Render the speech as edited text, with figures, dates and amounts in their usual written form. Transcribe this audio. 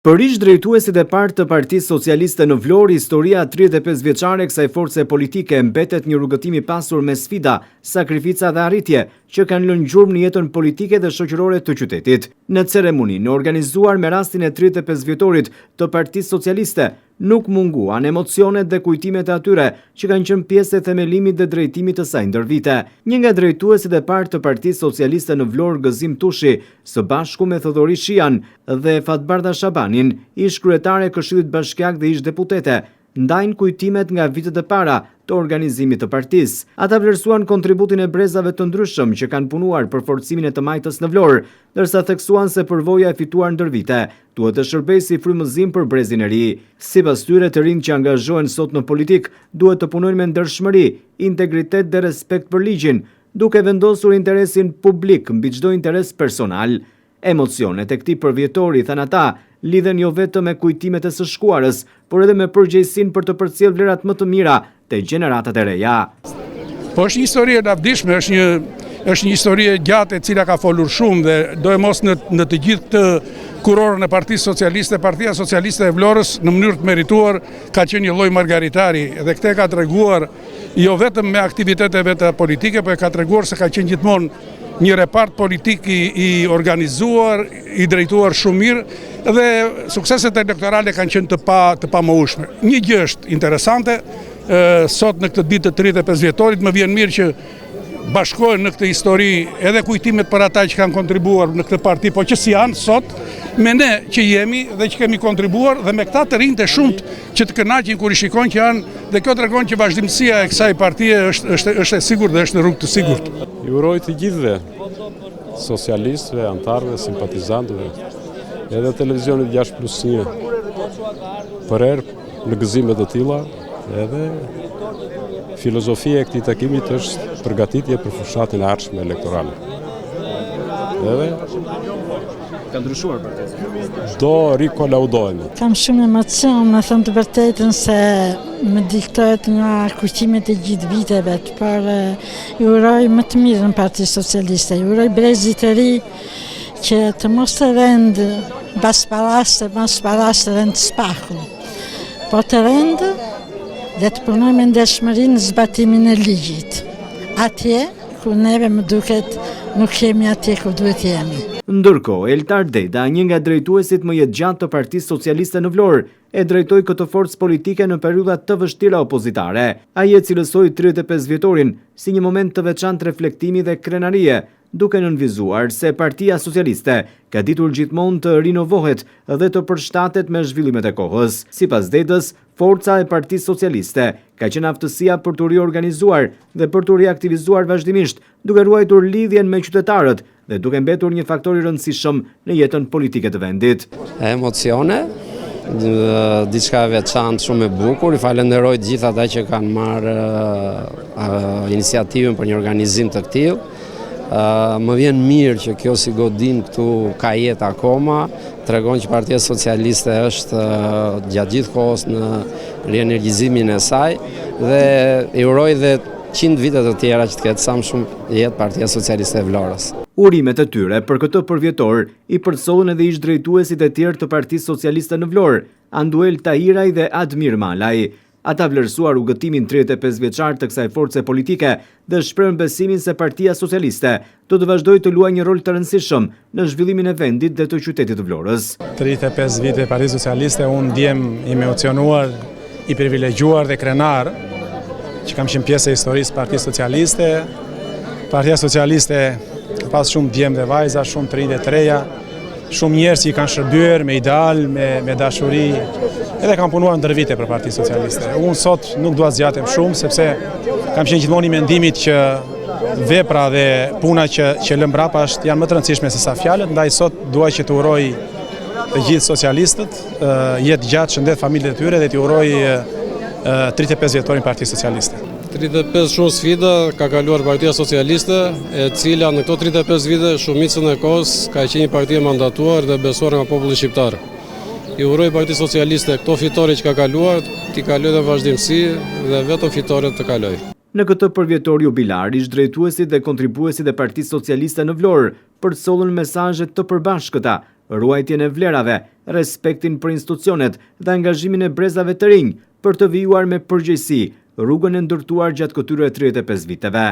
Për ish drejtuesit e parë të Partisë Socialiste në Vlorë, historia 35 vjeçare e kësaj force politike mbetet një rrugëtim i pasur me sfida, sakrifica dhe arritje që kanë lënë gjurmë në jetën politike dhe shoqërore të qytetit. Në ceremoninë organizuar me rastin e 35 vjetorit të Partisë Socialiste, nuk munguan emocionet dhe kujtimet e atyre që kanë qenë pjesë e themelimit dhe drejtimit të saj ndër vite. Një nga drejtuesit e parë të Partisë Socialiste në Vlorë, Gëzim Tushi, së bashku me Thodori Shian dhe Fatbarda Shabanin, ish kryetare e Këshillit Bashkiak dhe ish deputete, ndajnë kujtimet nga vitet e para të organizimit të partisë. Ata vlerësuan kontributin e brezave të ndryshëm që kanë punuar për forcimin e të majtës në Vlorë, ndërsa theksuan se përvoja e fituar ndër vite duhet të shërbejë si frymëzim për brezin e ri. Sipas tyre, të rinj që angazhohen sot në politik duhet të punojnë me ndershmëri, integritet dhe respekt për ligjin, duke vendosur interesin publik mbi çdo interes personal. Emocionet e këtij përvjetori, thanë ata, lidhen jo vetëm me kujtimet e së shkuarës, por edhe me përgjegjësinë për të përcjellë vlerat më të mira te gjeneratat e reja. Po është një histori e lavdishme, është një histori e gjatë e cila ka folur shumë dhe do e mos në të gjithë të kurorën e Partisë Socialiste, Partia Socialiste e Vlorës në mënyrë të merituar ka qenë një lloj margaritari dhe këtë ka treguar jo vetëm me aktiviteteve të politike, por ka treguar se ka qenë gjithmonë një repart politik i organizuar, i drejtuar shumë mirë dhe sukseset elektorale kanë qenë të pamohshme. Një gjë është interesante, sot në këtë ditë të 35 vjetorit më vjen mirë që bashkohen në këtë histori edhe kujtimet për ata që kanë kontribuar në këtë parti, po që si janë sot, me ne që jemi dhe që kemi kontribuar dhe me këta të rinjtë e shumët që të kënaqin kur i shikojnë që janë, dhe kjo tregon që vazhdimësia e kësaj partie është e sigurt dhe është në rrugë të sigurt. Ju uroj të gjithëve, socialistëve, antarëve, simpatizantëve, edhe televizionit 6+1, për herë në gëzime të tilla, edhe filozofia e këtij takimit është përgatitje për fushatën e ardhshme elektorale. Edhe ka ndryshuar partia. Do rikolaudohemi. Kam shumë emocion, me thënë të vërtetën, se më diktohet nga kujtimet e gjithë viteve, por ju uroj më të mirë në Partisë Socialiste. Ju uroj brezit të ri që të mos të rend basparaste rend spaku, po të rend dhe të punoj me ndershmëri në zbatimin e ligjit. Atje ku neve më duket nuk jemi atje ku duhet jemi. Ndërkohë, Eltar Deda, një nga drejtuesit më jetëgjatë të Partisë Socialiste në Vlorë, e drejtoi këtë forcë politike në periudha të vështira opozitare. Ai e cilësoi 35 vjetorin si një moment të veçantë reflektimi dhe krenarie, duke nënvizuar se Partia Socialiste ka ditur gjithmonë të rinovohet dhe të përshtatet me zhvillimet e kohës. Sipas Dedës, forca e Partisë Socialiste ka qenë aftësia për të riorganizuar dhe për të riaktivizuar vazhdimisht, duke ruajtur lidhjen me qytetarët dhe duke mbetur një faktor i rëndësishëm në jetën politike të vendit. Emocione, diçka veçantë, shumë e bukur. I falenderoj të gjithë ata që kanë marrë iniciativën për një organizim të tillë. Më vjen mirë që kjo si godin këtu ka jetë akoma, tregon që Partia Socialiste është gjatë gjithë kohës në rienergjizimin e saj dhe i uroj dhe 100 vite të tjera që të ketë sa më shumë jetë Partia Socialiste e Vlorës. Urimet e tyre për këtë përvjetor i përsollën edhe ish drejtuesit e tjerë të Partisë Socialiste në Vlorë, Anduel Tahiraj dhe Admir Malaj. Ata vlerësuar rrugëtimin 35 vjeçar të kësaj force politike dhe shprehën besimin se Partia Socialiste do të vazhdojë të luajë një rol të rëndësishëm në zhvillimin e vendit dhe të qytetit të Vlorës. 35 vite e Partisë Socialiste, unë ndjem i emocionuar, i privilegjuar dhe krenar që kam qenë pjesë e historisë Partisë Socialiste. Partia Socialiste ka pas shumë djem dhe vajza, shumë të rinj dhe të reja, shumë njerëz që i kanë shërbyer me ideal, me dashuri, edhe kam punuar ndër vite për Partisë Socialiste. Unë sot nuk dua zgjatem shumë, sepse kam qenë gjithmonë i mendimit që vepra dhe puna që lëm brapa janë më të rëndësishme se sa fjalët, ndaj sot dua që të uroj të gjithë socialistët jetë gjatë, shëndet familjet e tyre dhe të uroj 35 vjetorin Partisë Socialiste. 35 shumë sfida ka kaluar Partia Socialiste, e cila në këto 35 vite shumicën e kohës ka qenë një parti mandatuar dhe besuar nga populli shqiptar. I uroj Partisë Socialiste këto fitore që ka kaluar, t'i kaloj dhe vazhdimsi dhe vetëm fitore të kaloj. Në këtë përvjetor jubilar, ish drejtuesit dhe kontribuesit e Partisë Socialiste në Vlorë përsollën mesazhe të përbashkëta ruajtjen e vlerave, respektin për institucionet dhe angazhimin e brezave të rinj për të vijuar me përgjegjësi rrugën e ndërtuar gjatë këtyre 35 viteve.